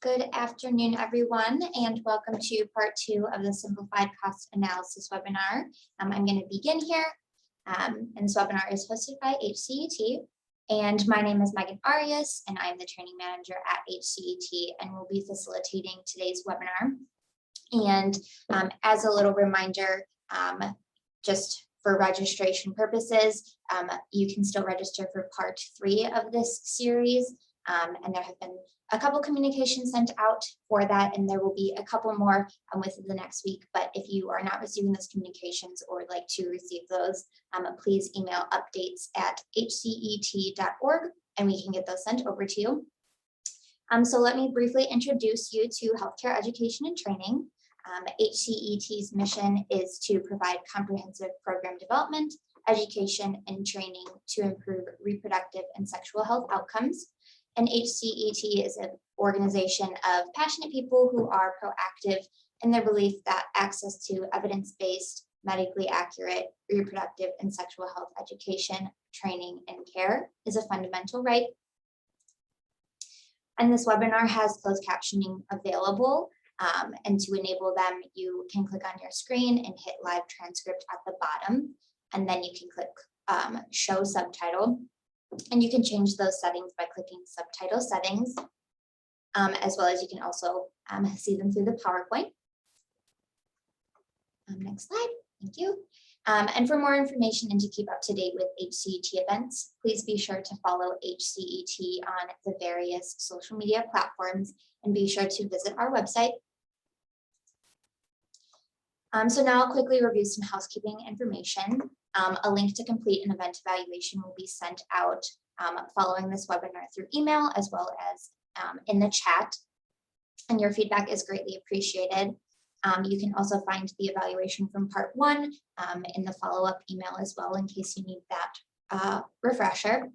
Good afternoon, everyone, and welcome to part 2 of the Simplified Cost Analysis webinar. I'm going to begin here, and this webinar is hosted by HCET, and my name is Megan Arias, and I'm the training manager at HCET, and will be facilitating today's webinar. And as a little reminder, just for registration purposes, you can still register for part 3 of this series, and there have been a couple communications sent out for that, and there will be a couple more within the next week. But if you are not receiving those communications or would like to receive those, please email updates@hcet.org and we can get those sent over to you. So let me briefly introduce you to healthcare education and training. HCET's mission is to provide comprehensive program development, education, and training to improve reproductive and sexual health outcomes. And HCET is an organization of passionate people who are proactive in their belief that access to evidence-based, medically accurate reproductive and sexual health education, training, and care is a fundamental right. And this webinar has closed captioning available. And to enable them, you can click on your screen and hit live transcript at the bottom. And then you can click show subtitle. And you can change those settings by clicking subtitle settings, as well as you can also see them through the PowerPoint. Next slide, thank you. And for more information and to keep up to date with HCET events, please be sure to follow HCET on the various social media platforms and be sure to visit our website. So now I'll quickly review some housekeeping information. A link to complete an event evaluation will be sent out following this webinar through email as well as in the chat. And your feedback is greatly appreciated. You can also find the evaluation from part 1 in the follow-up email as well in case you need that refresher.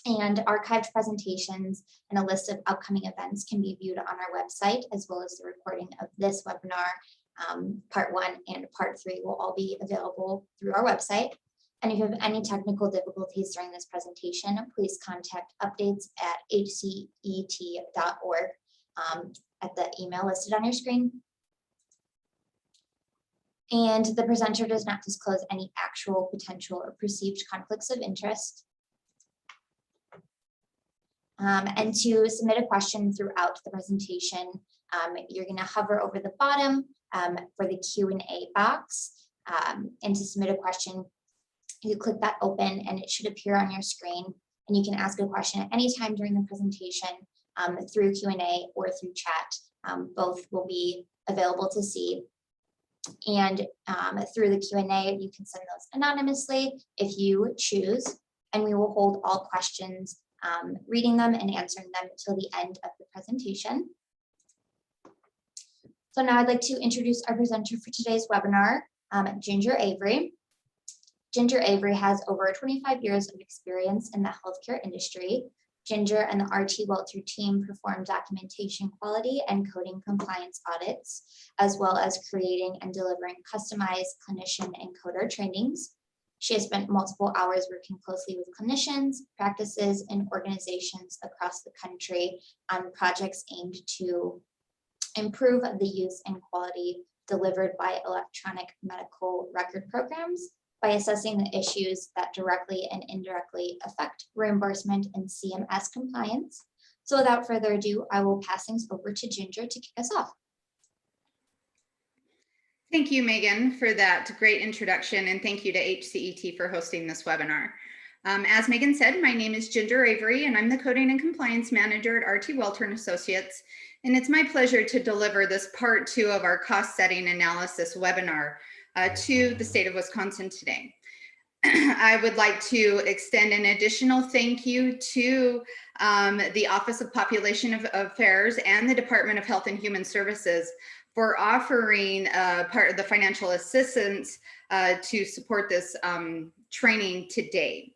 And archived presentations and a list of upcoming events can be viewed on our website, as well as the recording of this webinar. Part 1 and part 3 will all be available through our website. And if you have any technical difficulties during this presentation, please contact updates@hcet.org at the email listed on your screen. And the presenter does not disclose any actual, potential, or perceived conflicts of interest. And to submit a question throughout the presentation, you're going to hover over the bottom for the Q&A box. And to submit a question, you click that open and it should appear on your screen. And you can ask a question at any time during the presentation through Q&A or through chat. Both will be available to see. And through the Q&A, you can send those anonymously if you choose. And we will hold all questions, reading them and answering them until the end of the presentation. So now I'd like to introduce our presenter for today's webinar, Ginger Avery. Ginger Avery has over 25 years of experience in the healthcare industry. Ginger and the RT Welter team perform documentation quality and coding compliance audits, as well as creating and delivering customized clinician and coder trainings. She has spent multiple hours working closely with clinicians, practices, and organizations across the country on projects aimed to improve the use and quality delivered by electronic medical record programs by assessing the issues that directly and indirectly affect reimbursement and CMS compliance. So without further ado, I will pass things over to Ginger to kick us off. Thank you, Megan, for that great introduction, and thank you to HCET for hosting this webinar. As Megan said, my name is Ginger Avery, and I'm the Coding and Compliance Manager at RT Welter & Associates, and it's my pleasure to deliver this part 2 of our cost-setting analysis webinar to the state of Wisconsin today. I would like to extend an additional thank you to the Office of Population Affairs and the Department of Health and Human Services for offering part of the financial assistance to support this training today.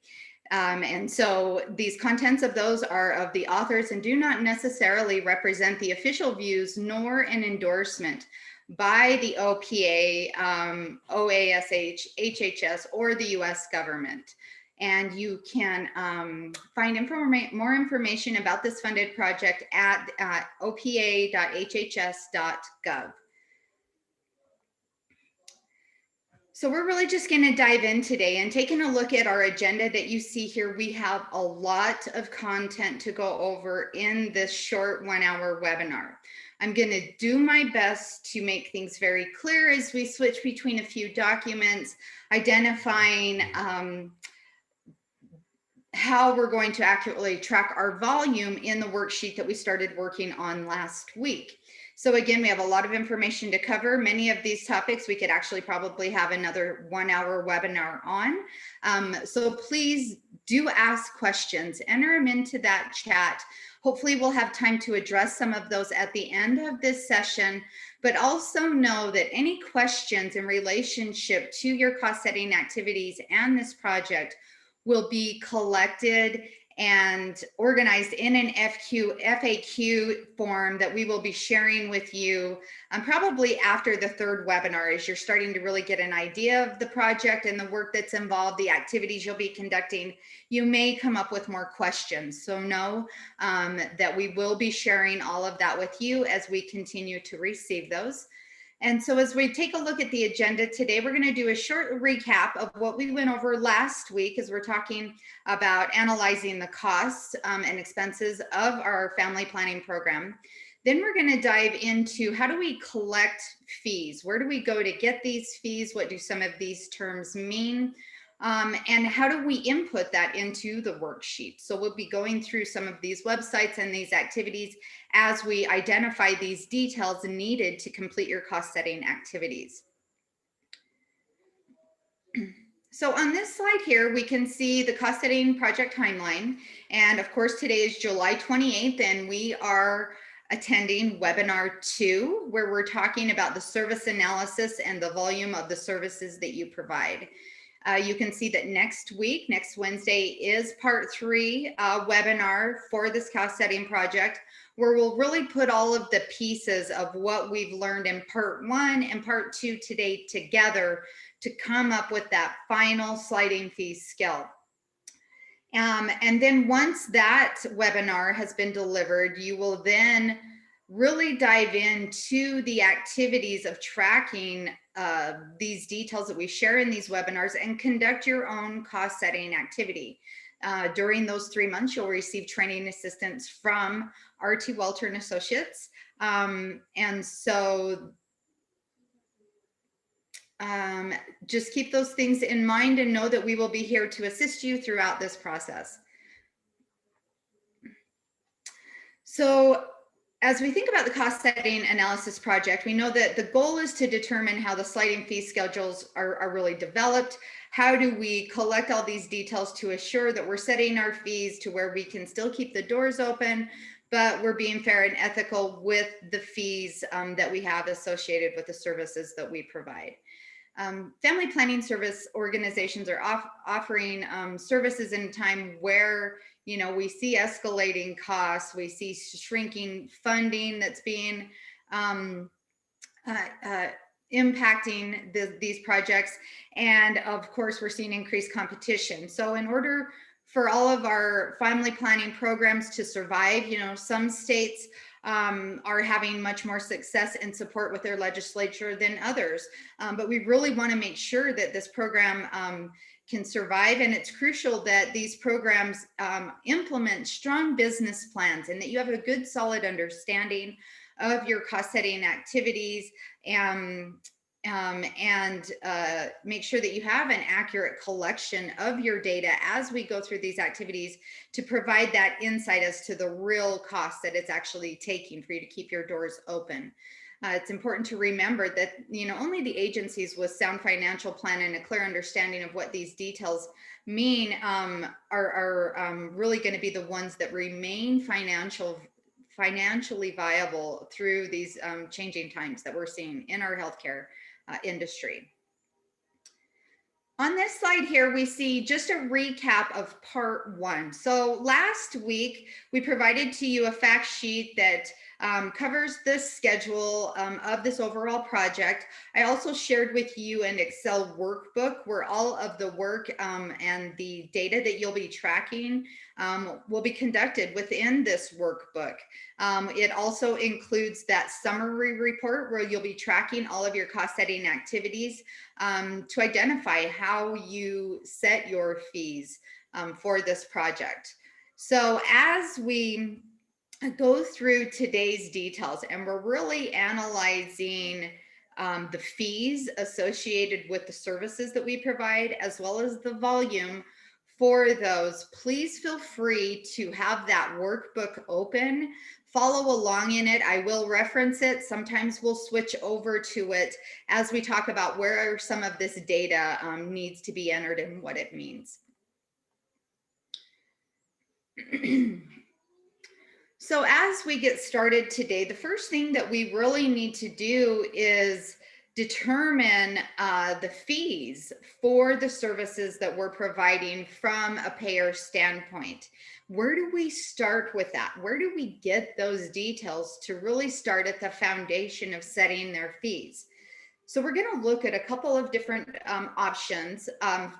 And so these contents of those are of the authors and do not necessarily represent the official views nor an endorsement by the OPA, OASH, HHS, or the US government. And you can find more information about this funded project at opa.hhs.gov. So we're really just going to dive in today, and taking a look at our agenda that you see here. We have a lot of content to go over in this short 1-hour webinar. I'm going to do my best to make things very clear as we switch between a few documents, identifying how we're going to accurately track our volume in the worksheet that we started working on last week. So again, we have a lot of information to cover. Many of these topics we could actually probably have another 1-hour webinar on. So please do ask questions, enter them into that chat. Hopefully we'll have time to address some of those at the end of this session, but also know that any questions in relationship to your cost setting activities and this project will be collected and organized in an FAQ form that we will be sharing with you probably after the third webinar, as you're starting to really get an idea of the project and the work that's involved, the activities you'll be conducting. You may come up with more questions. So know that we will be sharing all of that with you as we continue to receive those. And so as we take a look at the agenda today, we're going to do a short recap of what we went over last week, as we're talking about analyzing the costs and expenses of our family planning program. Then we're going to dive into how do we collect fees? Where do we go to get these fees? What do some of these terms mean? And how do we input that into the worksheet? So we'll be going through some of these websites and these activities as we identify these details needed to complete your cost setting activities. So on this slide here, we can see the cost setting project timeline. And of course, today is July 28th, and we are attending webinar 2, where we're talking about the service analysis and the volume of the services that you provide. You can see that next week, next Wednesday, is part 3 webinar for this cost setting project, where we'll really put all of the pieces of what we've learned in part 1 and part 2 today together to come up with that final sliding fee scale. And then once that webinar has been delivered, you will then really dive into the activities of tracking these details that we share in these webinars and conduct your own cost setting activity. During those 3 months, you'll receive training assistance from RT Welter and Associates. And so just keep those things in mind and know that we will be here to assist you throughout this process. So as we think about the cost setting analysis project, we know that the goal is to determine how the sliding fee schedules are really developed. How do we collect all these details to assure that we're setting our fees to where we can still keep the doors open, but we're being fair and ethical with the fees that we have associated with the services that we provide. Family planning service organizations are offering services in a time where, you know, we see escalating costs, we see shrinking funding that's being impacting these projects, and of course we're seeing increased competition. So in order for all of our family planning programs to survive, you know, some states are having much more success and support with their legislature than others. But we really want to make sure that this program can survive. And it's crucial that these programs implement strong business plans and that you have a good, solid understanding of your cost setting activities and make sure that you have an accurate collection of your data as we go through these activities to provide that insight as to the real cost that it's actually taking for you to keep your doors open. It's important to remember that, you know, only the agencies with sound financial plan and a clear understanding of what these details mean are really going to be the ones that remain financially viable through these changing times that we're seeing in our healthcare industry. On this slide here, we see just a recap of part 1. So last week, we provided to you a fact sheet that covers the schedule of this overall project. I also shared with you an Excel workbook where all of the work and the data that you'll be tracking will be conducted within this workbook. It also includes that summary report where you'll be tracking all of your cost setting activities to identify how you set your fees for this project. So as we go through today's details and we're really analyzing the fees associated with the services that we provide, as well as the volume for those, please feel free to have that workbook open. Follow along in it. I will reference it. Sometimes we'll switch over to it as we talk about where some of this data needs to be entered and what it means. So as we get started today, the first thing that we really need to do is determine the fees for the services that we're providing from a payer standpoint. Where do we start with that? Where do we get those details to really start at the foundation of setting their fees? So we're going to look at a couple of different options,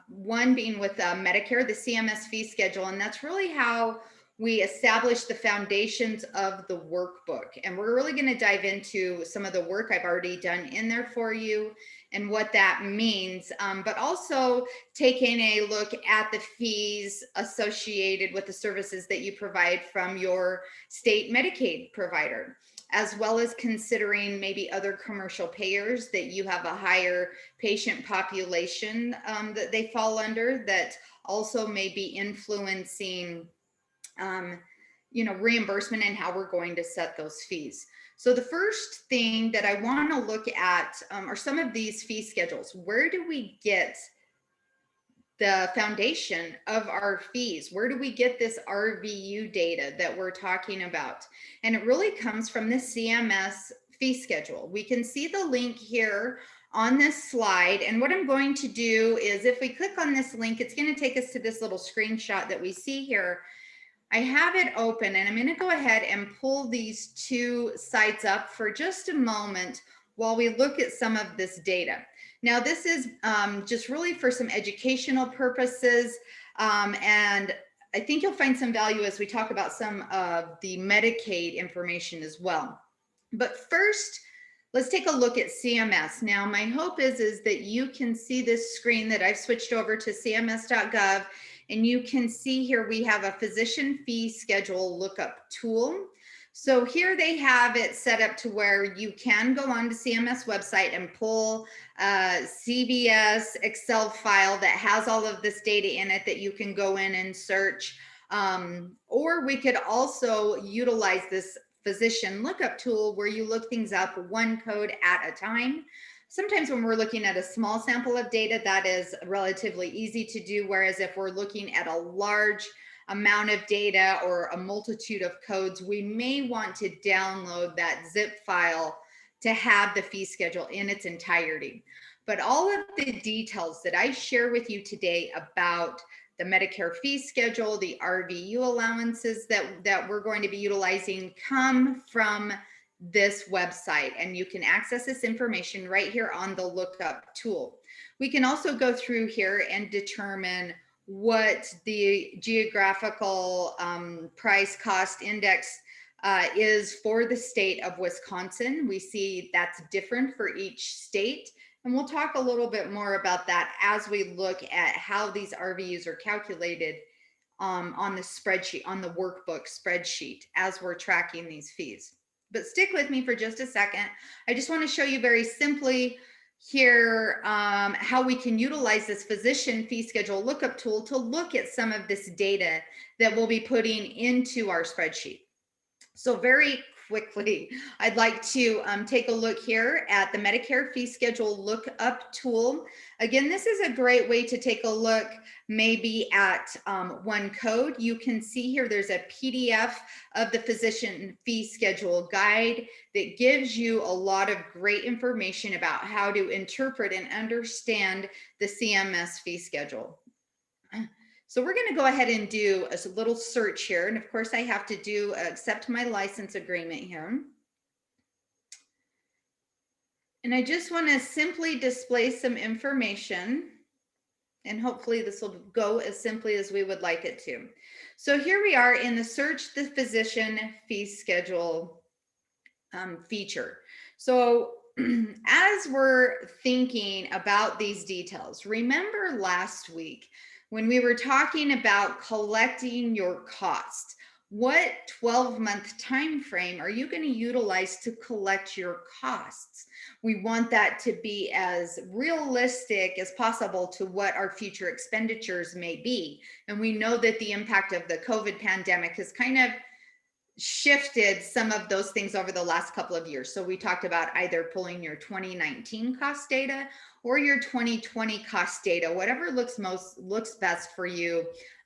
one being with Medicare, the CMS fee schedule, and that's really how we establish the foundations of the workbook. And we're really going to dive into some of the work I've already done in there for you and what that means, but also taking a look at the fees associated with the services that you provide from your state Medicaid provider, as well as considering maybe other commercial payers that you have a higher patient population that they fall under that also may be influencing reimbursement and how we're going to set those fees. So the first thing that I want to look at are some of these fee schedules. Where do we get the foundation of our fees? Where do we get this RVU data that we're talking about? And it really comes from the CMS fee schedule. We can see the link here on this slide. And what I'm going to do is if we click on this link, it's going to take us to this little screenshot that we see here. I have it open and I'm going to go ahead and pull these two sites up for just a moment while we look at some of this data. Now, this is just really for some educational purposes, and I think you'll find some value as we talk about some of the Medicaid information as well. But first, let's take a look at CMS. Now, my hope is that you can see this screen that I've switched over to cms.gov. And you can see here we have a physician fee schedule lookup tool. So here they have it set up to where you can go on to CMS website and pull a CVS Excel file that has all of this data in it that you can go in and search. Or we could also utilize this physician lookup tool where you look things up one code at a time. Sometimes when we're looking at a small sample of data, that is relatively easy to do. Whereas if we're looking at a large amount of data or a multitude of codes, we may want to download that zip file to have the fee schedule in its entirety. But all of the details that I share with you today about the Medicare fee schedule, the RVU allowances that we're going to be utilizing come from this website, and you can access this information right here on the lookup tool. We can also go through here and determine what the geographical price cost index is for the state of Wisconsin. We see that's different for each state, and we'll talk a little bit more about that as we look at how these RVUs are calculated on the spreadsheet, on the workbook spreadsheet, as we're tracking these fees. But stick with me for just a second. I just want to show you very simply here how we can utilize this physician fee schedule lookup tool to look at some of this data that we'll be putting into our spreadsheet. So very quickly, I'd like to take a look here at the Medicare fee schedule lookup tool. Again, this is a great way to take a look maybe at one code. You can see here there's a PDF of the physician fee schedule guide that gives you a lot of great information about how to interpret and understand the CMS fee schedule. So we're going to go ahead and do a little search here. And of course I have to do accept my license agreement here. And I just want to simply display some information, and hopefully this will go as simply as we would like it to. So here we are in the search the physician fee schedule feature. So as we're thinking about these details, remember last week when we were talking about collecting your costs, what 12-month time frame are you going to utilize to collect your costs? We want that to be as realistic as possible to what our future expenditures may be. And we know that the impact of the COVID pandemic has kind of shifted some of those things over the last couple of years. So we talked about either pulling your 2019 cost data or your 2020 cost data, whatever looks best for you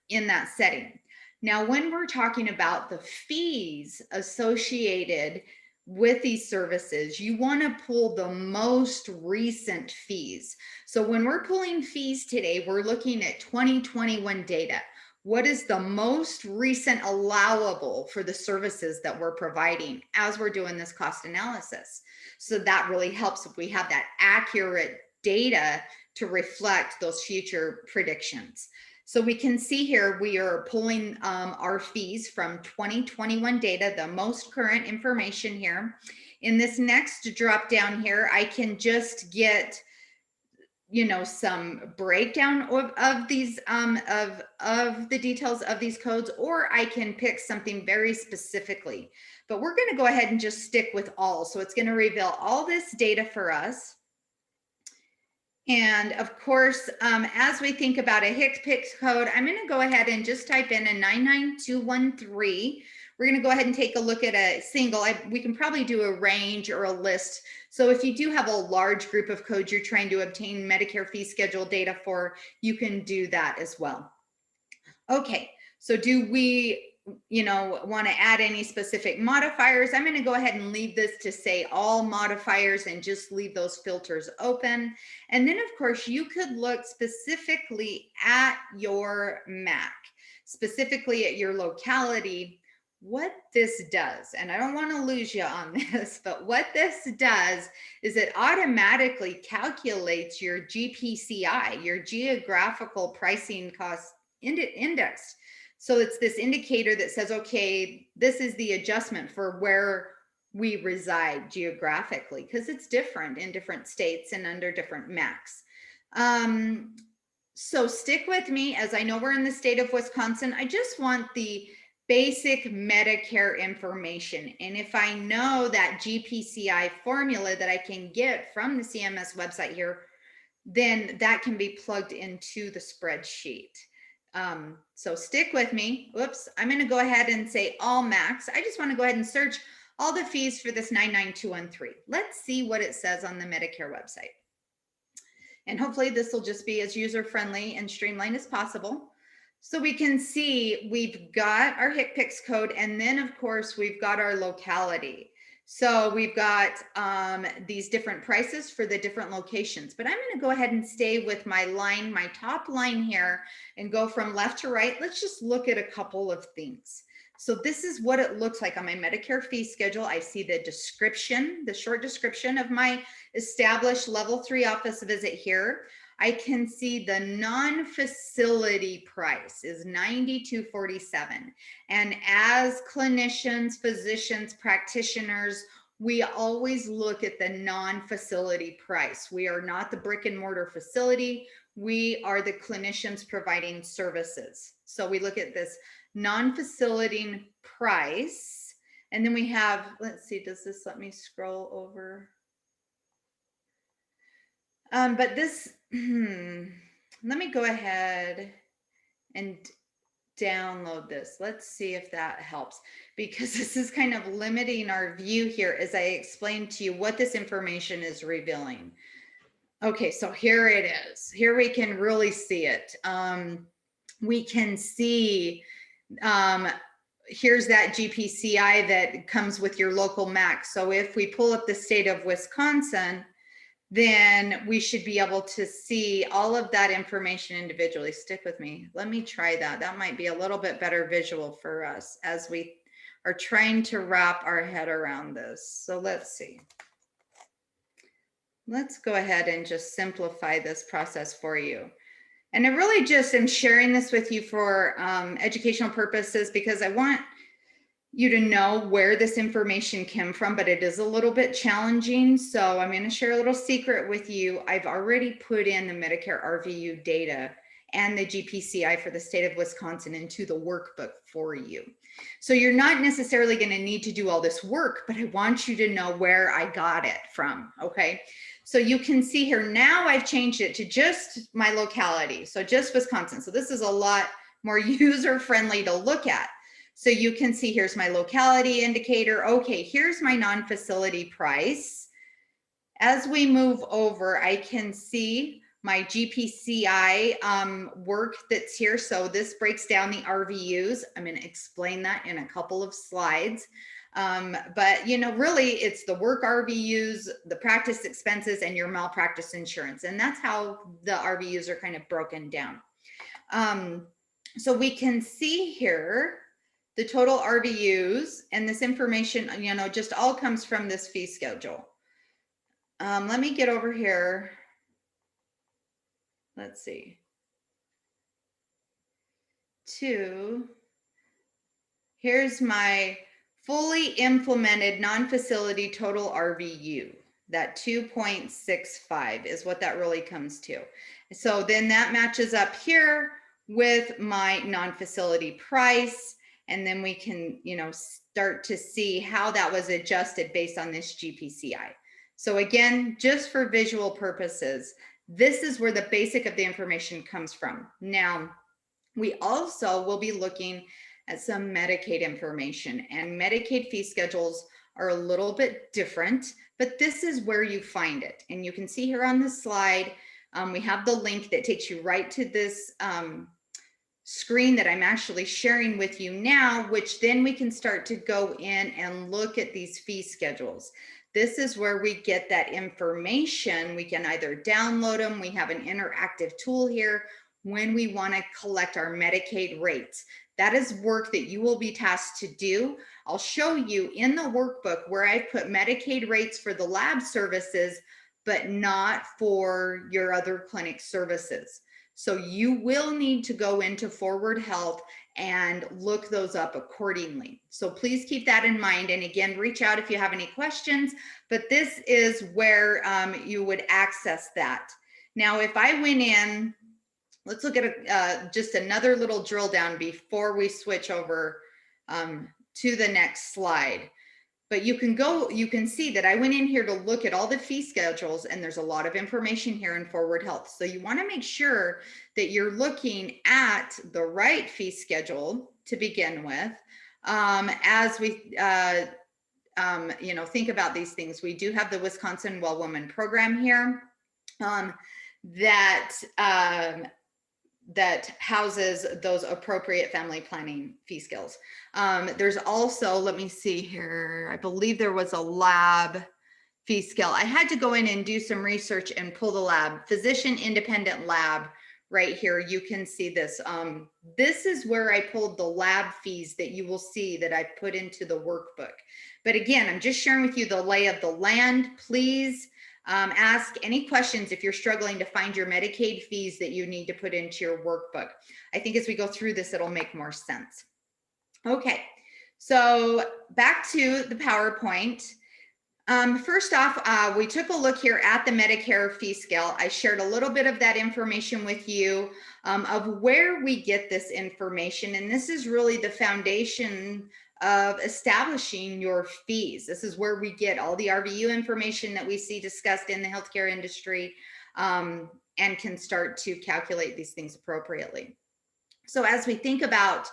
in that setting. Now, when we're talking about the fees associated with these services, you want to pull the most recent fees. So when we're pulling fees today, we're looking at 2021 data. What is the most recent allowable for the services that we're providing as we're doing this cost analysis? So that really helps if we have that accurate data to reflect those future predictions. So we can see here, we are pulling our fees from 2021 data, the most current information here. In this next drop down here, I can just get, you know, some breakdown of these of the details of these codes, or I can pick something very specifically. But we're going to go ahead and just stick with all. So it's going to reveal all this data for us. And of course, as we think about a HCPCS code, I'm going to go ahead and just type in a 99213. We're going to go ahead and take a look at a single. We can probably do a range or a list. So if you do have a large group of codes you're trying to obtain Medicare fee schedule data for, you can do that as well. Okay, so do we, want to add any specific modifiers? I'm going to go ahead and leave this to say all modifiers and just leave those filters open. And then of course you could look specifically at your MAC, specifically at your locality, what this does. And I don't want to lose you on this, but what this does is it automatically calculates your GPCI, your geographical pricing cost index. So it's this indicator that says, okay, this is the adjustment for where we reside geographically, because it's different in different states and under different MACs. So stick with me, as I know we're in the state of Wisconsin. I just want the basic Medicare information. And if I know that GPCI formula that I can get from the CMS website here, then that can be plugged into the spreadsheet. So stick with me. Whoops, I'm going to go ahead and say all MACs. I just want to go ahead and search all the fees for this 99213. Let's see what it says on the Medicare website. And hopefully this will just be as user-friendly and streamlined as possible. So we can see we've got our HCPCS code, and then of course we've got our locality. So we've got these different prices for the different locations, but I'm going to go ahead and stay with my line, my top line here, and go from left to right. Let's just look at a couple of things. So this is what it looks like on my Medicare fee schedule. I see the description, the short description of my established level 3 office visit here. I can see the non-facility price is $92.47. And as clinicians, physicians, practitioners, we always look at the non-facility price. We are not the brick and mortar facility. We are the clinicians providing services. So we look at this non-facility price. And then we have, let's see, does this let me scroll over? But this, let me go ahead and download this. Let's see if that helps, because this is kind of limiting our view here as I explain to you what this information is revealing. Okay, so here it is. Here we can really see it. We can see, here's that GPCI that comes with your local MAC. So if we pull up the state of Wisconsin, then we should be able to see all of that information individually. Stick with me. Let me try that. That might be a little bit better visual for us as we are trying to wrap our head around this. So let's see. Let's go ahead and just simplify this process for you. And I really just am sharing this with you for educational purposes because I want you to know where this information came from, but it is a little bit challenging. So I'm going to share a little secret with you. I've already put in the Medicare RVU data and the GPCI for the state of Wisconsin into the workbook for you. So you're not necessarily going to need to do all this work, but I want you to know where I got it from. Okay. So you can see here now I've changed it to just my locality. So just Wisconsin. So this is a lot more user friendly to look at. So you can see here's my locality indicator. Okay, here's my non-facility price. As we move over, I can see my GPCI work that's here. So this breaks down the RVUs. I'm going to explain that in a couple of slides. But you know, really it's the work RVUs, the practice expenses, and your malpractice insurance. And that's how the RVUs are kind of broken down. So we can see here the total RVUs, and this information, you know, just all comes from this fee schedule. Let me get over here. Let's see. Here's my fully implemented non-facility total RVU. That 2.65 is what that really comes to. So then that matches up here with my non-facility price. And then we can, you know, start to see how that was adjusted based on this GPCI. So again, just for visual purposes, this is where the basic of the information comes from. Now, we also will be looking at some Medicaid information, and Medicaid fee schedules are a little bit different, but this is where you find it. And you can see here on this slide, we have the link that takes you right to this screen that I'm actually sharing with you now, which then we can start to go in and look at these fee schedules. This is where we get that information. We can either download them. We have an interactive tool here when we want to collect our Medicaid rates. That is work that you will be tasked to do. I'll show you in the workbook where I put Medicaid rates for the lab services, but not for your other clinic services. So you will need to go into Forward Health and look those up accordingly. So please keep that in mind. And again, reach out if you have any questions, but this is where you would access that. Now, if I went in, let's look at just another little drill down before we switch over to the next slide. But you can see that I went in here to look at all the fee schedules, and there's a lot of information here in Forward Health. So you want to make sure that you're looking at the right fee schedule to begin with. As we you know, think about these things, we do have the Wisconsin Well Woman program here that houses those appropriate family planning fee skills. There's also, let me see here, I believe there was a lab fee scale. I had to go in and do some research and pull the lab, physician independent lab right here. You can see this. This is where I pulled the lab fees that you will see that I put into the workbook. But again, I'm just sharing with you the lay of the land. Please ask any questions if you're struggling to find your Medicaid fees that you need to put into your workbook. I think as we go through this, it'll make more sense. Okay, so back to the PowerPoint. First off, we took a look here at the Medicare fee scale. I shared a little bit of that information with you of where we get this information. And this is really the foundation of establishing your fees. This is where we get all the RVU information that we see discussed in the healthcare industry and can start to calculate these things appropriately. So as we think about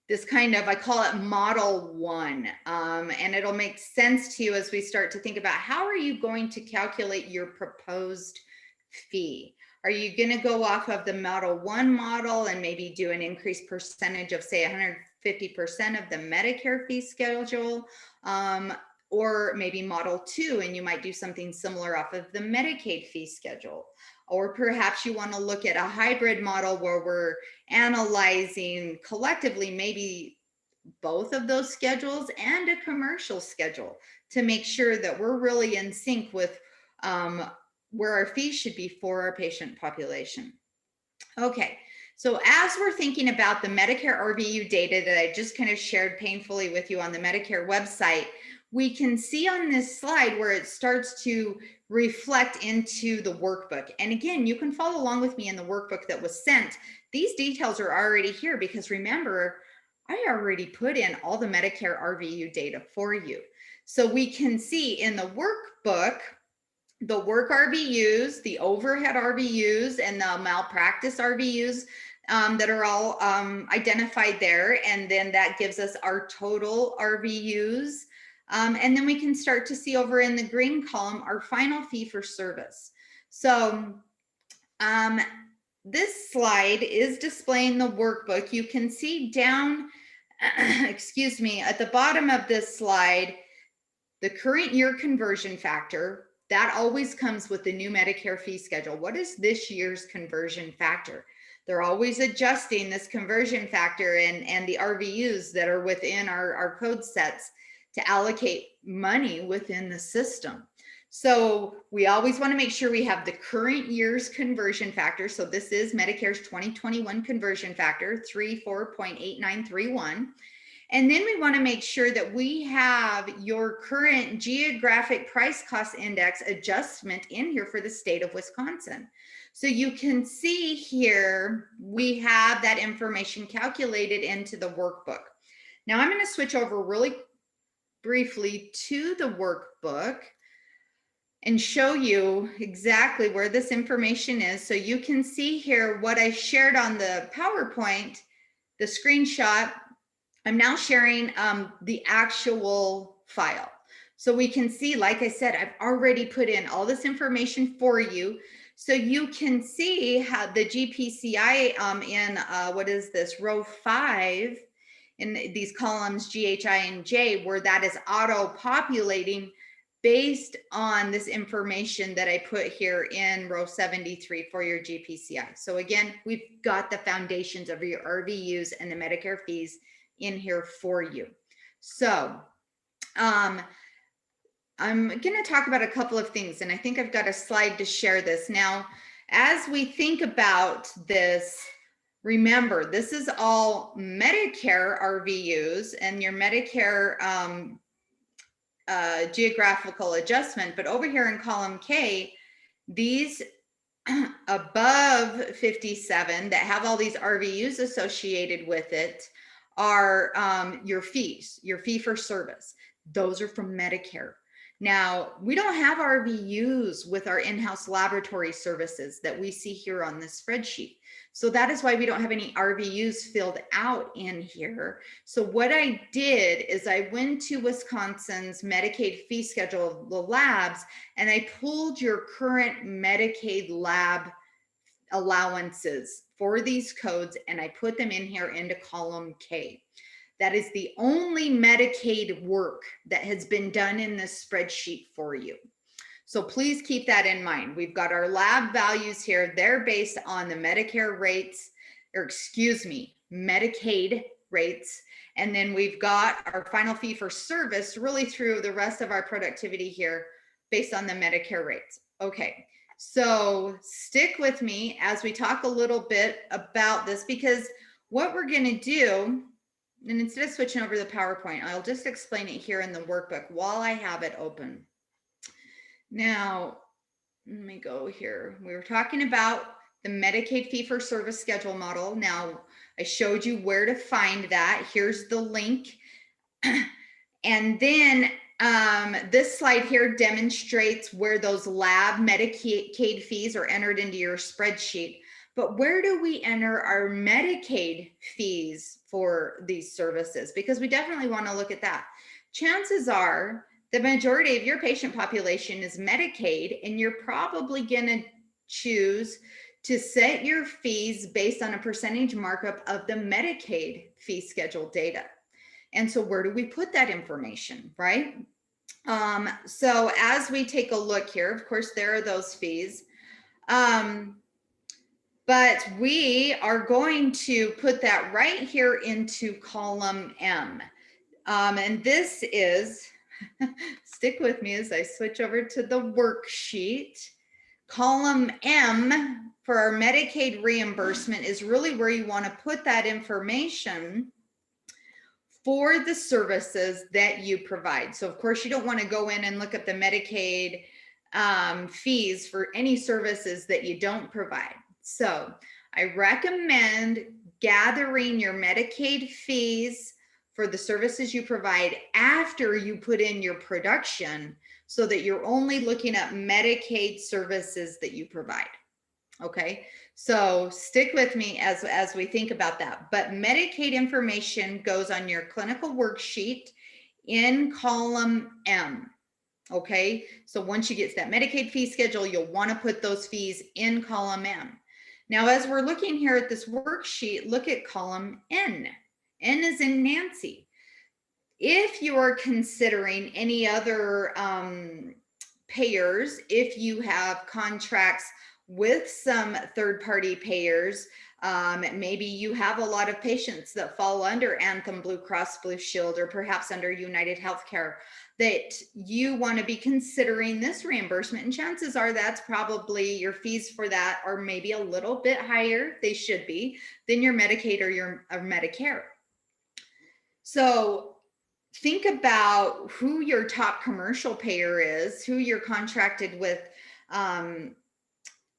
this kind of, I call it model one, and it'll make sense to you as we start to think about how are you going to calculate your proposed fee? Are you going to go off of the model one model and maybe do an increased percentage of say 150% of the Medicare fee schedule? or maybe model 2, and you might do something similar off of the Medicaid fee schedule. Or perhaps you want to look at a hybrid model where we're analyzing collectively maybe both of those schedules and a commercial schedule to make sure that we're really in sync with where our fees should be for our patient population. Okay, so as we're thinking about the Medicare RVU data that I just kind of shared painfully with you on the Medicare website, we can see on this slide where it starts to reflect into the workbook. And again, you can follow along with me in the workbook that was sent. These details are already here because remember, I already put in all the Medicare RVU data for you. So we can see in the workbook, the work RVUs, the overhead RVUs, and the malpractice RVUs that are all identified there. And then that gives us our total RVUs. And then we can start to see over in the green column, our final fee for service. So this slide is displaying the workbook. You can see down, excuse me, at the bottom of this slide, the current year conversion factor, that always comes with the new Medicare fee schedule. What is this year's conversion factor? They're always adjusting this conversion factor and the RVUs that are within our code sets to allocate money within the system. So we always want to make sure we have the current year's conversion factor. So this is Medicare's 2021 conversion factor, 34.8931. And then we want to make sure that we have your current geographic price cost index adjustment in here for the state of Wisconsin. So you can see here, we have that information calculated into the workbook. Now I'm going to switch over really briefly to the workbook and show you exactly where this information is. So you can see here what I shared on the PowerPoint, the screenshot. I'm now sharing the actual file. So we can see, like I said, I've already put in all this information for you. So you can see how the GPCI in, what is this, row 5, in these columns GHI and J, where that is auto-populating based on this information that I put here in row 73 for your GPCI. So again, we've got the foundations of your RVUs and the Medicare fees in here for you. So I'm going to talk about a couple of things, and I think I've got a slide to share this. Now, as we think about this, remember, this is all Medicare RVUs and your Medicare geographical adjustment, but over here in column K, these above 57 that have all these RVUs associated with it are your fees, your fee for service. Those are from Medicare. Now, we don't have RVUs with our in-house laboratory services that we see here on this spreadsheet. So that is why we don't have any RVUs filled out in here. So what I did is I went to Wisconsin's Medicaid fee schedule of the labs, and I pulled your current Medicaid lab allowances for these codes, and I put them in here into column K. That is the only Medicaid work that has been done in this spreadsheet for you. So please keep that in mind. We've got our lab values here. They're based on the Medicare rates, or excuse me, Medicaid rates. And then we've got our final fee for service really through the rest of our productivity here based on the Medicare rates. Okay, so stick with me as we talk a little bit about this, because what we're going to do, and instead of switching over to the PowerPoint, I'll just explain it here in the workbook while I have it open. Now, let me go here. We were talking about the Medicaid fee for service schedule model. Now, I showed you where to find that. Here's the link. And then this slide here demonstrates where those lab Medicaid fees are entered into your spreadsheet. But where do we enter our Medicaid fees for these services? Because we definitely want to look at that. Chances are the majority of your patient population is Medicaid, and you're probably going to choose to set your fees based on a percentage markup of the Medicaid fee schedule data. And so where do we put that information, right? So as we take a look here, of course, there are those fees. But we are going to put that right here into column M. And this is, stick with me as I switch over to the worksheet. Column M for our Medicaid reimbursement is really where you want to put that information for the services that you provide. So of course, you don't want to go in and look at the Medicaid fees for any services that you don't provide. So I recommend gathering your Medicaid fees for the services you provide after you put in your production, so that you're only looking at Medicaid services that you provide. Okay, so stick with me as we think about that. But Medicaid information goes on your clinical worksheet in column M. Okay, so once you get to that Medicaid fee schedule, you'll want to put those fees in column M. Now, as we're looking here at this worksheet, look at column N. N is in Nancy. If you are considering any other payers, if you have contracts with some third-party payers, maybe you have a lot of patients that fall under Anthem Blue Cross Blue Shield, or perhaps under United Healthcare, that you want to be considering this reimbursement, and chances are that's probably your fees for that are maybe a little bit higher, they should be, than your Medicaid or your Medicare. So think about who your top commercial payer is, who you're contracted with,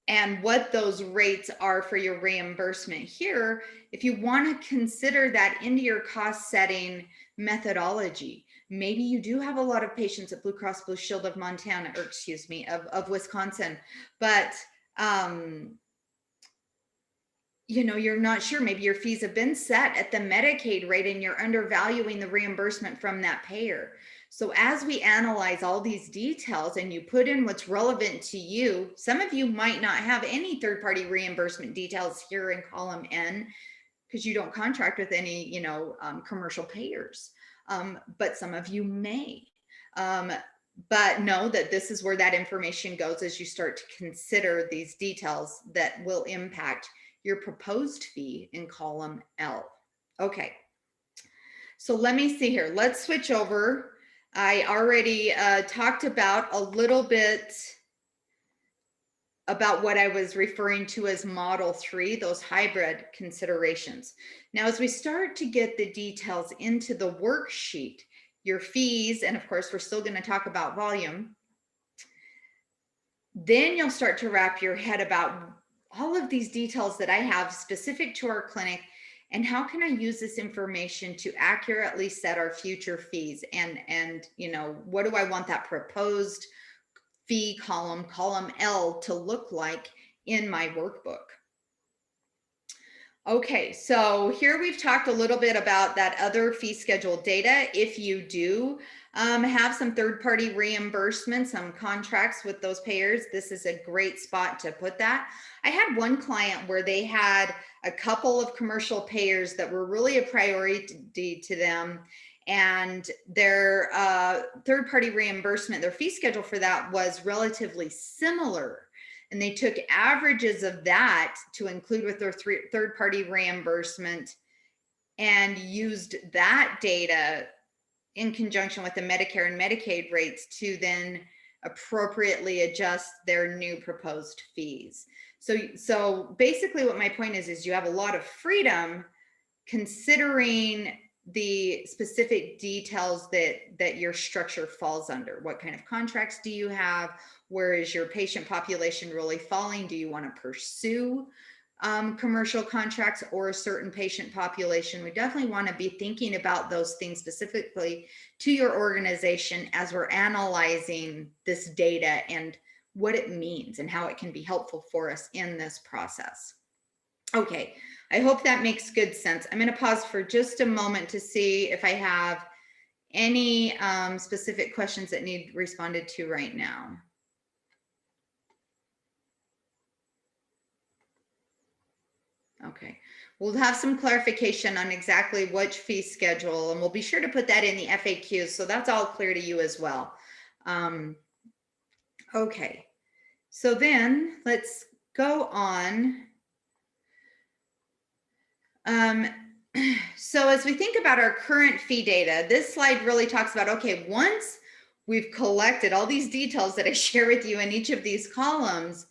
and what those rates are for your reimbursement here. If you want to consider that into your cost setting methodology, maybe you do have a lot of patients at Blue Cross Blue Shield of Montana, or excuse me, of Wisconsin, but you know, you're not sure, maybe your fees have been set at the Medicaid rate and you're undervaluing the reimbursement from that payer. So as we analyze all these details and you put in what's relevant to you, some of you might not have any third-party reimbursement details here in column N because you don't contract with any, you know, commercial payers, but some of you may. But know that this is where that information goes as you start to consider these details that will impact your proposed fee in column L. Okay, so let me see here. Let's switch over. I already talked about a little bit about what I was referring to as model 3, those hybrid considerations. Now, as we start to get the details into the worksheet, your fees, and of course, we're still going to talk about volume, then you'll start to wrap your head about all of these details that I have specific to our clinic, and how can I use this information to accurately set our future fees, and you know, what do I want that proposed fee column L to look like in my workbook. Okay, so here we've talked a little bit about that other fee schedule data. If you do have some third-party reimbursement, some contracts with those payers, this is a great spot to put that. I had one client where they had a couple of commercial payers that were really a priority to them, and their third-party reimbursement, their fee schedule for that was relatively similar. And they took averages of that to include with their third-party reimbursement and used that data in conjunction with the Medicare and Medicaid rates to then appropriately adjust their new proposed fees. So basically what my point is you have a lot of freedom considering the specific details that your structure falls under. What kind of contracts do you have? Where is your patient population really falling? Do you want to pursue commercial contracts or a certain patient population? We definitely want to be thinking about those things specifically to your organization as we're analyzing this data and what it means and how it can be helpful for us in this process. Okay, I hope that makes good sense. I'm going to pause for just a moment to see if I have any specific questions that need responded to right now. Okay, we'll have some clarification on exactly which fee schedule, and we'll be sure to put that in the FAQs, so that's all clear to you as well. Okay, so then let's go on. So as we think about our current fee data, this slide really talks about, okay, once we've collected all these details that I share with you in each of these columns,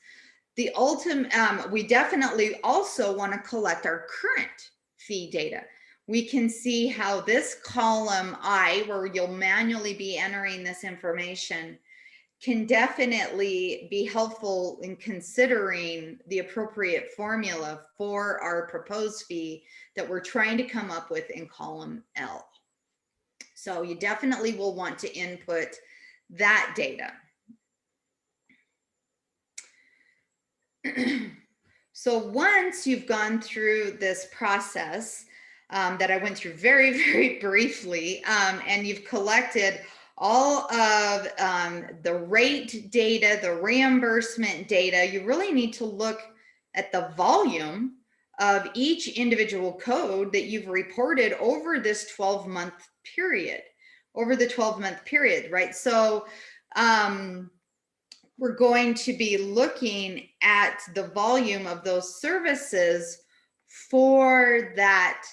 the ultimate, we definitely also want to collect our current fee data. We can see how this column I, where you'll manually be entering this information, can definitely be helpful in considering the appropriate formula for our proposed fee that we're trying to come up with in column L. So you definitely will want to input that data. So once you've gone through this process that I went through very, very briefly, and you've collected all of the rate data, the reimbursement data, you really need to look at the volume of each individual code that you've reported over this 12-month period, right? So we're going to be looking at the volume of those services for that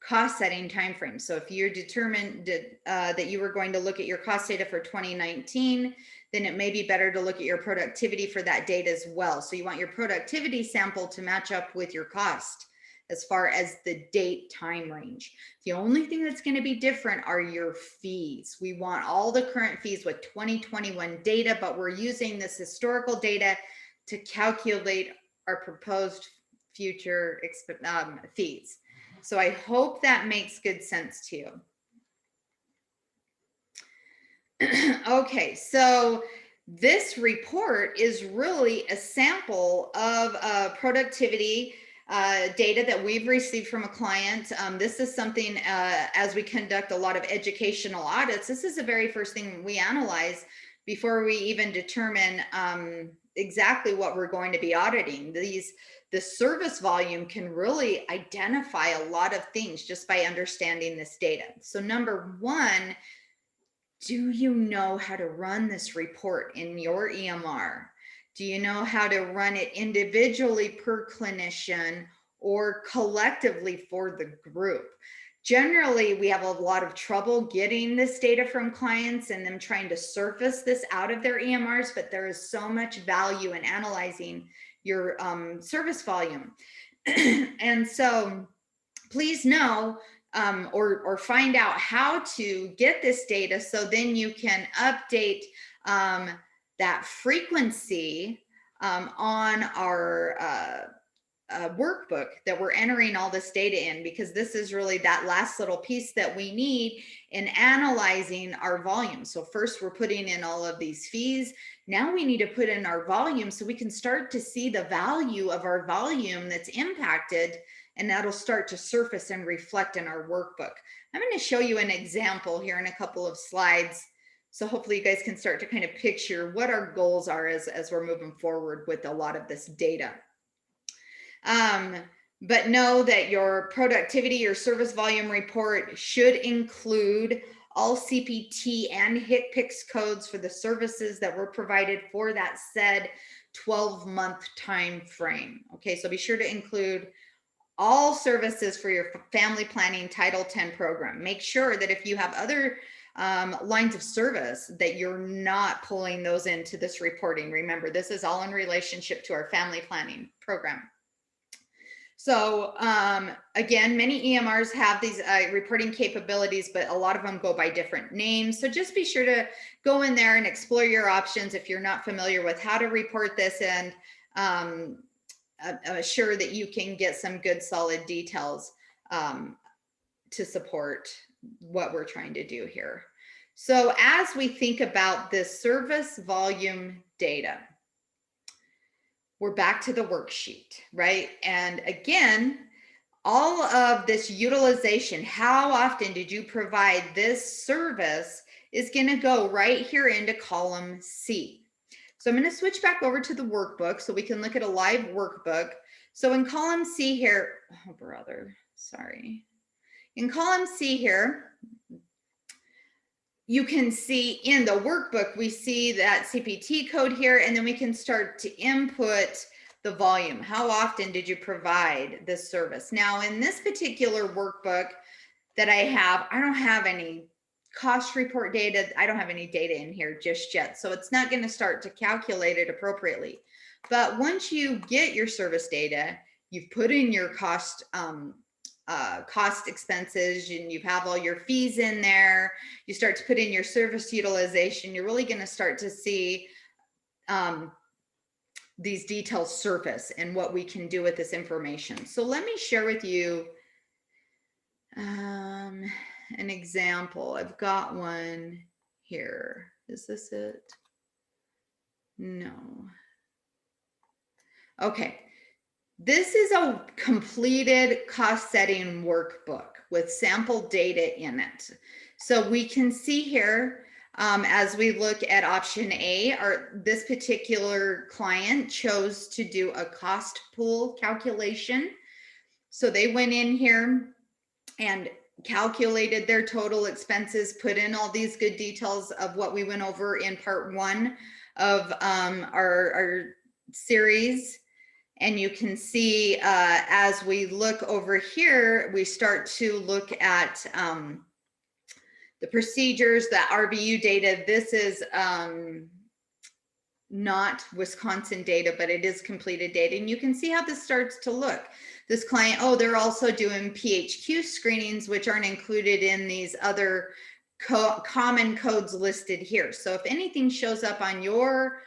cost setting timeframe. So if you're determined that you were going to look at your cost data for 2019, then it may be better to look at your productivity for that data as well. So you want your productivity sample to match up with your cost as far as the date time range. The only thing that's going to be different are your fees. We want all the current fees with 2021 data, but we're using this historical data to calculate our proposed future fees. So I hope that makes good sense to you. Okay, so this report is really a sample of productivity data that we've received from a client. This is something as we conduct a lot of educational audits, this is the very first thing we analyze before we even determine exactly what we're going to be auditing. The service volume can really identify a lot of things just by understanding this data. So number one, do you know how to run this report in your EMR? Do you know how to run it individually per clinician or collectively for the group? Generally, we have a lot of trouble getting this data from clients and them trying to surface this out of their EMRs, but there is so much value in analyzing your service volume. And so please know or find out how to get this data so then you can update that frequency on our workbook that we're entering all this data in, because this is really that last little piece that we need in analyzing our volume. So first we're putting in all of these fees. Now we need to put in our volume so we can start to see the value of our volume that's impacted, and that'll start to surface and reflect in our workbook. I'm going to show you an example here in a couple of slides. So hopefully you guys can start to kind of picture what our goals are as we're moving forward with a lot of this data. But know that your productivity, your service volume report should include all CPT and HCPCS codes for the services that were provided for that said 12-month time frame. Okay, so be sure to include all services for your family planning Title 10 program. Make sure that if you have other lines of service that you're not pulling those into this reporting. Remember, this is all in relationship to our family planning program. So again, many EMRs have these reporting capabilities, but a lot of them go by different names. So just be sure to go in there and explore your options if you're not familiar with how to report this, and assure that you can get some good solid details to support what we're trying to do here. So as we think about this service volume data, we're back to the worksheet, right? And again, all of this utilization, how often did you provide this service, is going to go right here into column C. So I'm going to switch back over to the workbook so we can look at a live workbook. So in column C here, oh brother, sorry. In column C here, you can see in the workbook, we see that CPT code here, and then we can start to input the volume. How often did you provide this service? Now, in this particular workbook that I don't have any cost report data. I don't have any data in here just yet. So it's not going to start to calculate it appropriately. But once you get your service data, you've put in your cost expenses, and you have all your fees in there, you start to put in your service utilization, you're really going to start to see these details surface and what we can do with this information. So let me share with you an example. I've got one here. Is this it? No. Okay. This is a completed cost setting workbook with sample data in it. So we can see here, as we look at option A, this particular client chose to do a cost pool calculation. So they went in here and calculated their total expenses, put in all these good details of what we went over in part 1 of our series. And you can see as we look over here, we start to look at the procedures, the RVU data. This is not Wisconsin data, but it is completed data. And you can see how this starts to look. This client, oh, they're also doing PHQ screenings, which aren't included in these other common codes listed here. So if anything shows up on your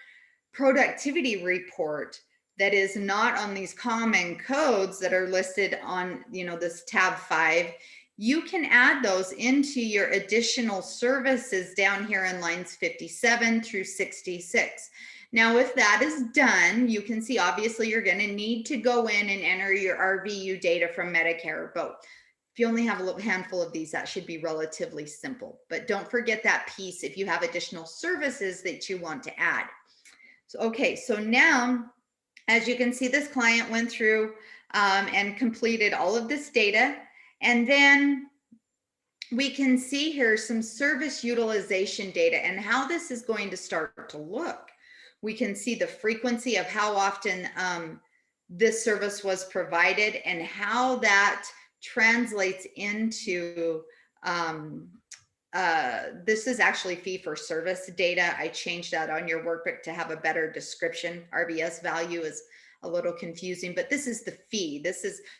productivity report that is not on these common codes that are listed on, this tab 5, you can add those into your additional services down here in lines 57 through 66. Now, if that is done, you can see obviously you're going to need to go in and enter your RVU data from Medicare, but if you only have a little handful of these, that should be relatively simple. But don't forget that piece if you have additional services that you want to add. So, okay, so now, as you can see, this client went through and completed all of this data. And then we can see here some service utilization data and how this is going to start to look. We can see the frequency of how often this service was provided and how that translates into this is actually fee for service data. I changed that on your workbook to have a better description. RVS value is a little confusing, but this is the fee.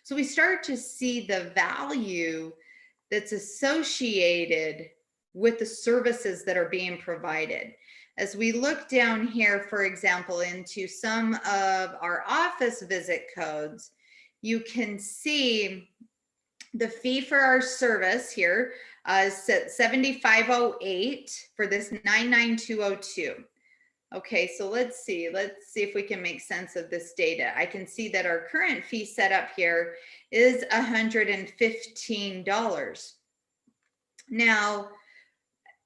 So we start to see the value that's associated with the services that are being provided. As we look down here, for example, into some of our office visit codes, you can see the fee for our service here is $75.08 for this 99202. Okay, so let's see if we can make sense of this data. I can see that our current fee setup here is $115. Now,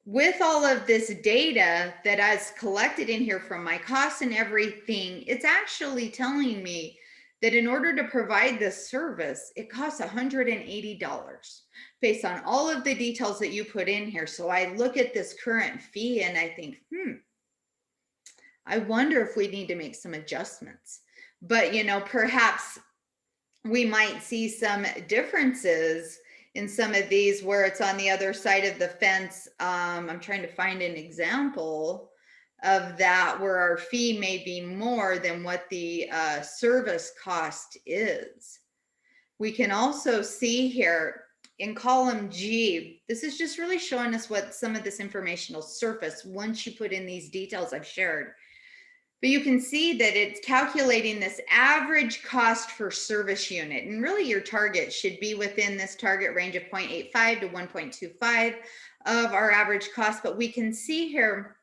with all of this data that is collected in here from my costs and everything, it's actually telling me that in order to provide this service, it costs $180 based on all of the details that you put in here. So I look at this current fee and I think, I wonder if we need to make some adjustments. But, perhaps we might see some differences in some of these where it's on the other side of the fence. I'm trying to find an example of that where our fee may be more than what the service cost is. We can also see here in column G, this is just really showing us what some of this information will surface once you put in these details I've shared. But you can see that it's calculating this average cost for service unit. And really your target should be within this target range of 0.85 to 1.25 of our average cost. But we can see here,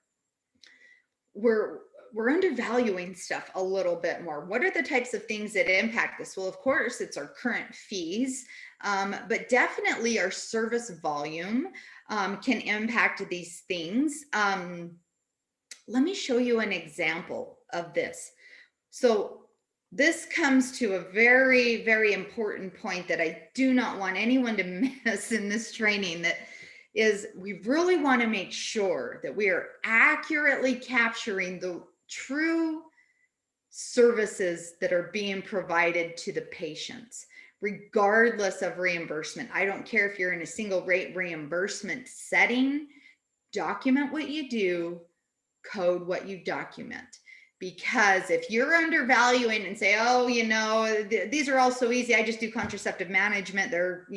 we're undervaluing stuff a little bit more. What are the types of things that impact this? Well, of course, it's our current fees, but definitely our service volume can impact these things. Let me show you an example of this. So this comes to a very, very important point that I do not want anyone to miss in this training, that is we really want to make sure that we are accurately capturing the true services that are being provided to the patients, regardless of reimbursement. I don't care if you're in a single rate reimbursement setting, document what you do, code what you document. Because if you're undervaluing and say, oh, these are all so easy, I just do contraceptive management, they're,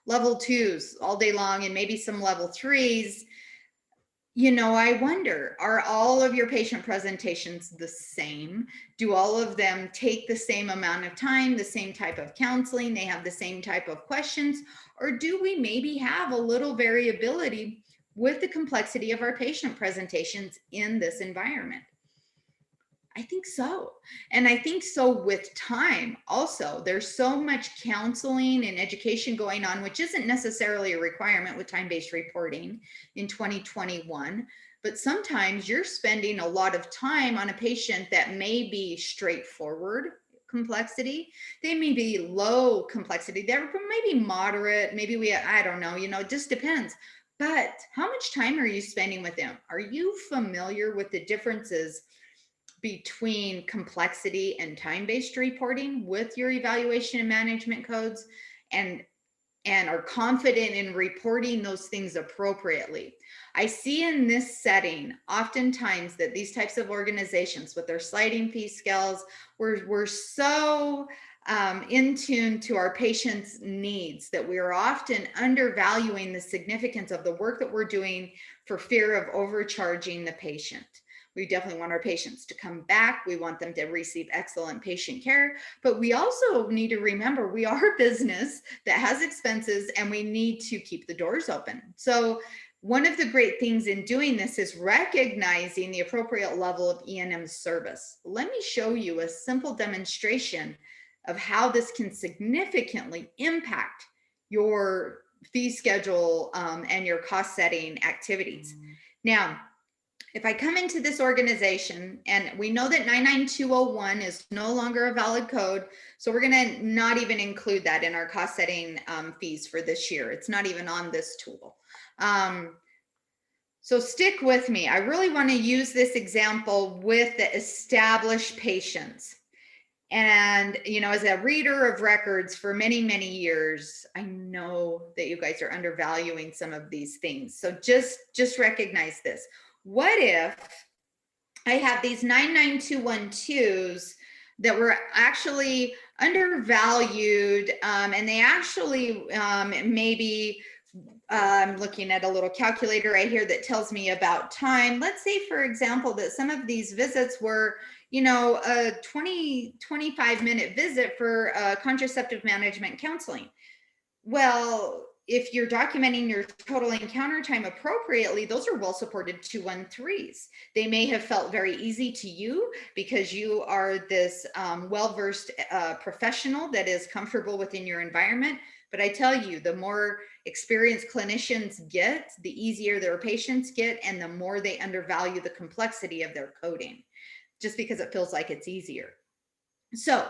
level 2s all day long and maybe some level 3s, I wonder, are all of your patient presentations the same? Do all of them take the same amount of time, the same type of counseling, they have the same type of questions? Or do we maybe have a little variability with the complexity of our patient presentations in this environment? I think so. And I think so with time also. There's so much counseling and education going on, which isn't necessarily a requirement with time-based reporting in 2021. But sometimes you're spending a lot of time on a patient that may be straightforward complexity. They may be low complexity. They're maybe moderate. Maybe I don't know, it just depends. But how much time are you spending with them? Are you familiar with the differences between complexity and time-based reporting with your evaluation and management codes, and are confident in reporting those things appropriately? I see in this setting oftentimes that these types of organizations with their sliding fee scales, we're so in tune to our patients' needs that we are often undervaluing the significance of the work that we're doing for fear of overcharging the patient. We definitely want our patients to come back. We want them to receive excellent patient care, but we also need to remember we are a business that has expenses and we need to keep the doors open. So one of the great things in doing this is recognizing the appropriate level of E&M service. Let me show you a simple demonstration of how this can significantly impact your fee schedule and your cost setting activities. Now, if I come into this organization and we know that 99201 is no longer a valid code, so we're going to not even include that in our cost setting fees for this year. It's not even on this tool. So stick with me. I really want to use this example with the established patients. And, as a reader of records for many, many years, I know that you guys are undervaluing some of these things. So just recognize this. What if I have these 99212s that were actually undervalued, and they actually maybe, I'm looking at a little calculator right here that tells me about time. Let's say, for example, that some of these visits were, a 25 minute visit for contraceptive management counseling. Well, if you're documenting your total encounter time appropriately, those are well-supported 213s. They may have felt very easy to you because you are this well-versed professional that is comfortable within your environment. But I tell you, the more experienced clinicians get, the easier their patients get, and the more they undervalue the complexity of their coding, just because it feels like it's easier. So,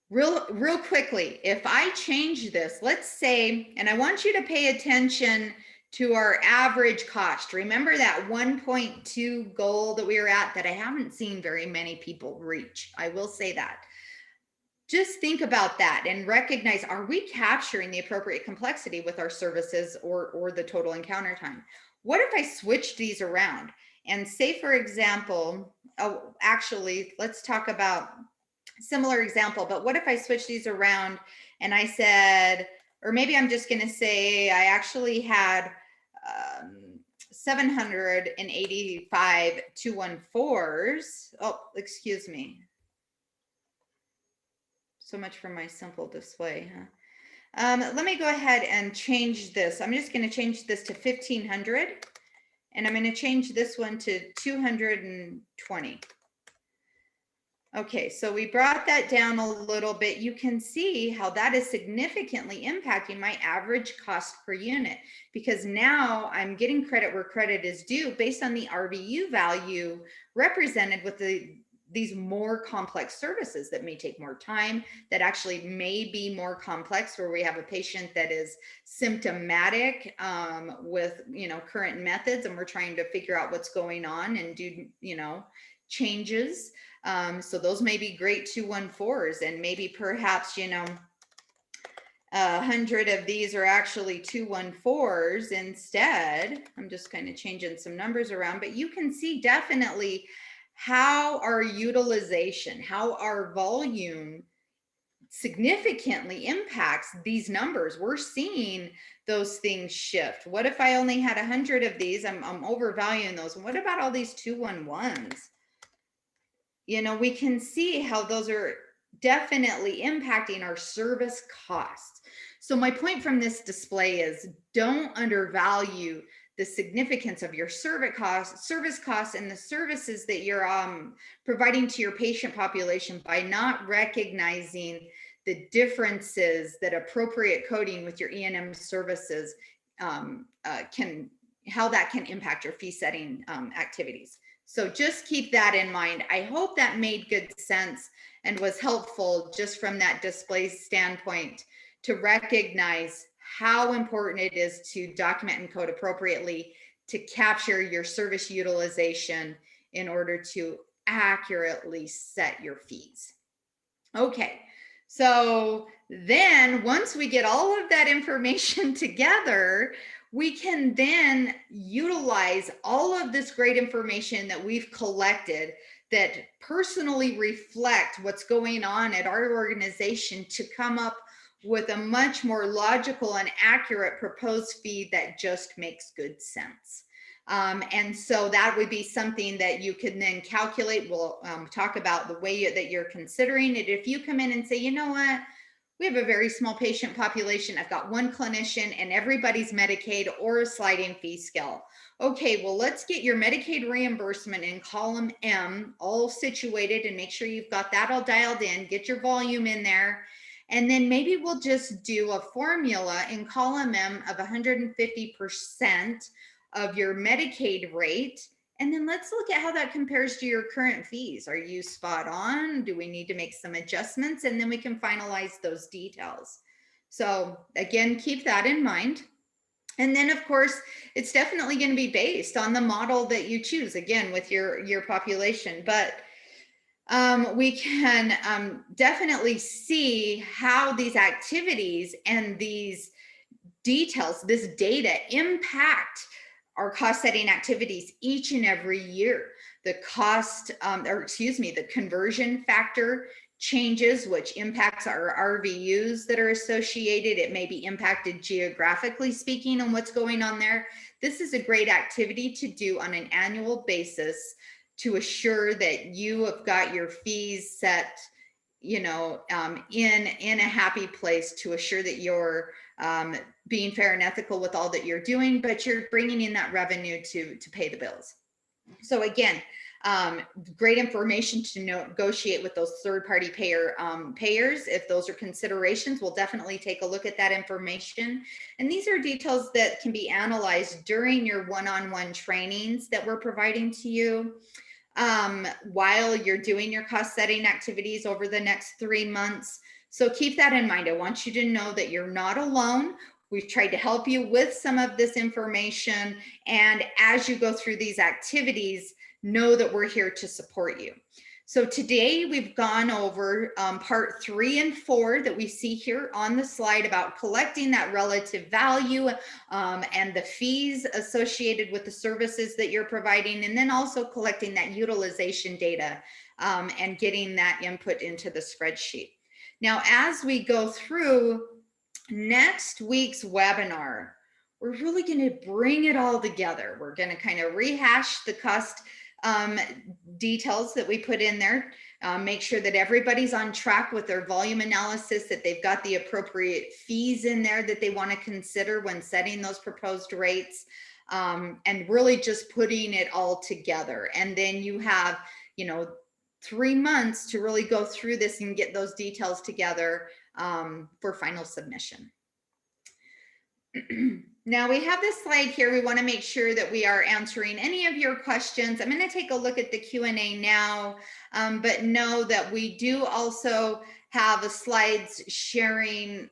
real quickly, if I change this, let's say, and I want you to pay attention to our average cost. Remember that 1.2 goal that we were at that I haven't seen very many people reach. I will say that. Just think about that and recognize, are we capturing the appropriate complexity with our services or the total encounter time? What if I switch these around and say, for example, actually, let's talk about similar example, but what if I switch these around and I said, or maybe I'm just going to say I actually had 785 214s. Oh, excuse me. So much for my simple display, huh? Let me go ahead and change this. I'm just going to change this to 1500, and I'm going to change this one to 220. Okay, so we brought that down a little bit. You can see how that is significantly impacting my average cost per unit, because now I'm getting credit where credit is due based on the RVU value represented with the these more complex services that may take more time, that actually may be more complex, where we have a patient that is symptomatic with, current methods, and we're trying to figure out what's going on and do, changes. So those may be great 214s, and maybe perhaps, 100 of these are actually 214s instead. I'm just kind of changing some numbers around, but you can see definitely how our utilization, how our volume significantly impacts these numbers. We're seeing those things shift. What if I only had 100 of these? I'm overvaluing those. And what about all these 211s? We can see how those are definitely impacting our service costs. So my point from this display is, don't undervalue the significance of your service costs and the services that you're providing to your patient population by not recognizing the differences that appropriate coding with your E&M services how that can impact your fee setting activities. So just keep that in mind. I hope that made good sense and was helpful just from that display standpoint, to recognize how important it is to document and code appropriately to capture your service utilization in order to accurately set your fees. Okay, so then once we get all of that information together, we can then utilize all of this great information that we've collected that personally reflect what's going on at our organization to come up with a much more logical and accurate proposed fee that just makes good sense. And so that would be something that you can then calculate. We'll talk about the way that you're considering it. If you come in and say, you know what, we have a very small patient population, I've got one clinician and everybody's Medicaid or a sliding fee scale. Okay, well, let's get your Medicaid reimbursement in column M all situated and make sure you've got that all dialed in, get your volume in there. And then maybe we'll just do a formula in column M of 150% of your Medicaid rate. And then let's look at how that compares to your current fees. Are you spot on? Do we need to make some adjustments? And then we can finalize those details. So again, keep that in mind. And then of course, it's definitely going to be based on the model that you choose, again, with your population. But we can definitely see how these activities and these details, this data, impact our cost setting activities each and every year. The the conversion factor changes, which impacts our RVUs that are associated. It may be impacted geographically speaking on what's going on there. This is a great activity to do on an annual basis to assure that you have got your fees set, in a happy place, to assure that you're being fair and ethical with all that you're doing, but you're bringing in that revenue to pay the bills. So again, great information to negotiate with those third-party payers. If those are considerations, we'll definitely take a look at that information. And these are details that can be analyzed during your one-on-one trainings that we're providing to you while you're doing your cost setting activities over the next 3 months. So keep that in mind. I want you to know that you're not alone. We've tried to help you with some of this information. And as you go through these activities, know that we're here to support you. So today we've gone over part 3 and 4 that we see here on the slide about collecting that relative value and the fees associated with the services that you're providing, and then also collecting that utilization data and getting that input into the spreadsheet. Now, as we go through next week's webinar, we're really going to bring it all together. We're going to kind of rehash the cost details that we put in there, make sure that everybody's on track with their volume analysis, that they've got the appropriate fees in there that they want to consider when setting those proposed rates, and really just putting it all together. And then you have, 3 months to really go through this and get those details together for final submission. Now we have this slide here. We want to make sure that we are answering any of your questions. I'm going to take a look at the Q&A now, but know that we do also have a slides sharing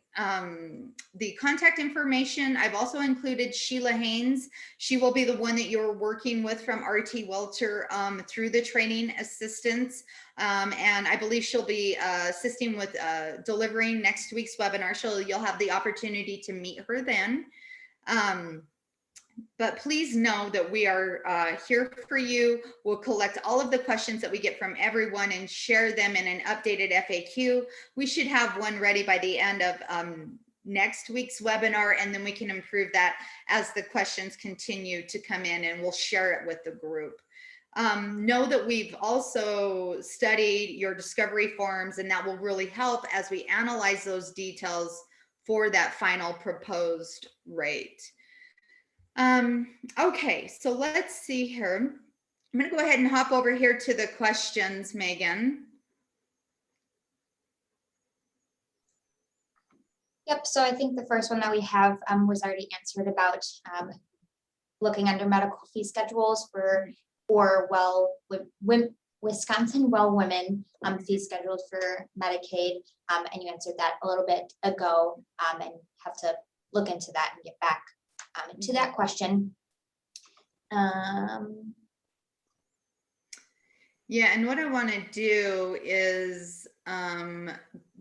the contact information. I've also included Sheila Haynes. She will be the one that you're working with from RT Welter through the training assistance. And I believe she'll be assisting with delivering next week's webinar. You'll have the opportunity to meet her then. But please know that we are here for you. We'll collect all of the questions that we get from everyone and share them in an updated FAQ. We should have one ready by the end of next week's webinar, and then we can improve that as the questions continue to come in, and we'll share it with the group. Know that we've also studied your discovery forms, and that will really help as we analyze those details for that final proposed rate. Okay, so let's see here. I'm going to go ahead and hop over here to the questions, Megan. Yep, so I think the first one that we have was already answered about looking under medical fee schedules for Wisconsin well women fee schedules for Medicaid, and you answered that a little bit ago, and have to look into that and get back to that question. Yeah, and what I want to do is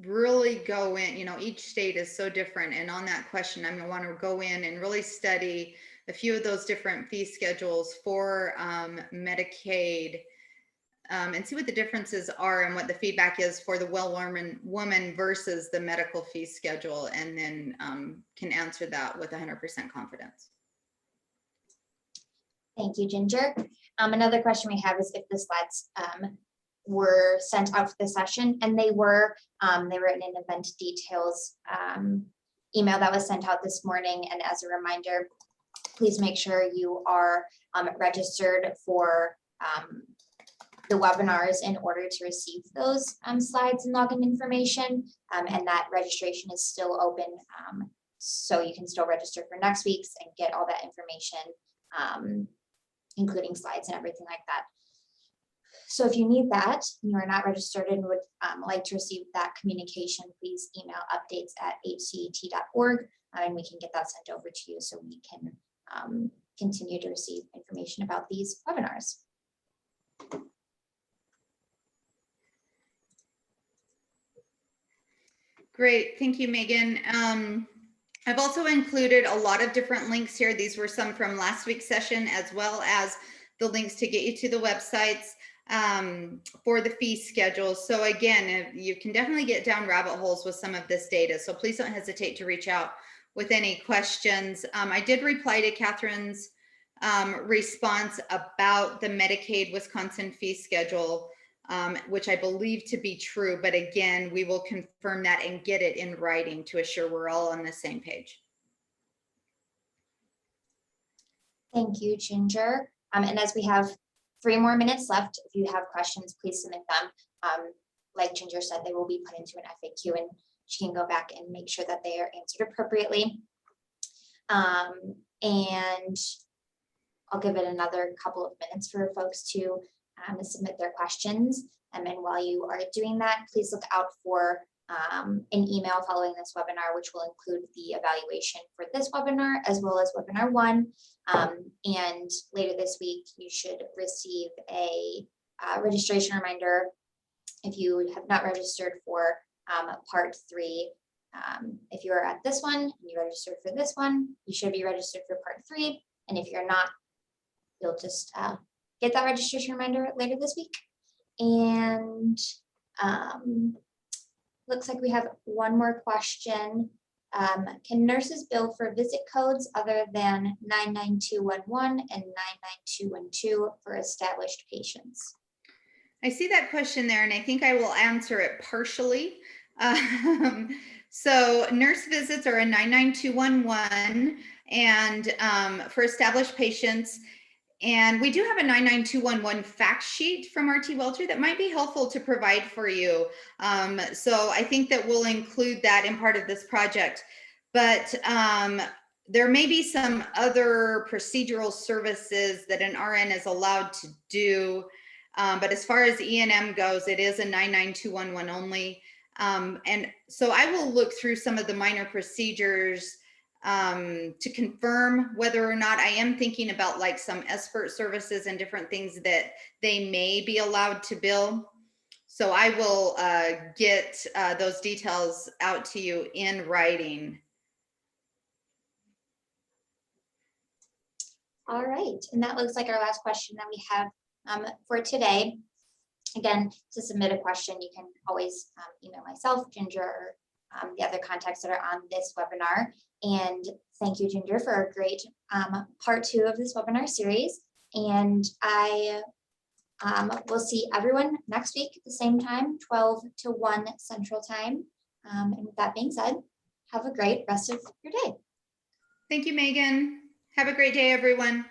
really go in, you know, each state is so different, and on that question, I'm going to want to go in and really study a few of those different fee schedules for Medicaid, and see what the differences are and what the feedback is for the well woman versus the medical fee schedule, and then can answer that with 100% confidence. Thank you, Ginger. Another question we have is if the slides were sent out for the session, and they were in an event details email that was sent out this morning. And as a reminder, please make sure you are registered for the webinars in order to receive those slides and login information, and that registration is still open, so you can still register for next week's and get all that information, including slides and everything like that. So if you need that, and you are not registered and would like to receive that communication, please email updates@hcet.org, and we can get that sent over to you so we can continue to receive information about these webinars. Great, thank you, Megan. I've also included a lot of different links here. These were some from last week's session, as well as the links to get you to the websites for the fee schedules. So again, you can definitely get down rabbit holes with some of this data. So please don't hesitate to reach out with any questions. I did reply to Catherine's response about the Medicaid Wisconsin fee schedule, which I believe to be true, but again, we will confirm that and get it in writing to assure we're all on the same page. Thank you, Ginger. And as we have 3 more minutes left, if you have questions, please submit them. Like Ginger said, they will be put into an FAQ, and she can go back and make sure that they are answered appropriately. And I'll give it another couple of minutes for folks to submit their questions. And then while you are doing that, please look out for an email following this webinar, which will include the evaluation for this webinar as well as webinar 1. And later this week, you should receive a registration reminder if you have not registered for part 3. If you are at this one and you registered for this one, you should be registered for part 3. And if you're not, you'll just get that registration reminder later this week. And looks like we have one more question. Can nurses bill for visit codes other than 99211 and 99212 for established patients? I see that question there, and I think I will answer it partially. So nurse visits are a 99211, and for established patients. And we do have a 99211 fact sheet from RT Welter that might be helpful to provide for you. So I think that we'll include that in part of this project. But there may be some other procedural services that an RN is allowed to do. But as far as E&M goes, it is a 99211 only. And so I will look through some of the minor procedures to confirm whether or not I am thinking about like some expert services and different things that they may be allowed to bill. So I will get those details out to you in writing. All right, and that looks like our last question that we have for today. Again, to submit a question, you can always email myself, Ginger, or the other contacts that are on this webinar. And thank you, Ginger, for a great part 2 of this webinar series. And I will see everyone next week at the same time, 12 to 1 Central Time. And with that being said, have a great rest of your day. Thank you, Megan. Have a great day, everyone.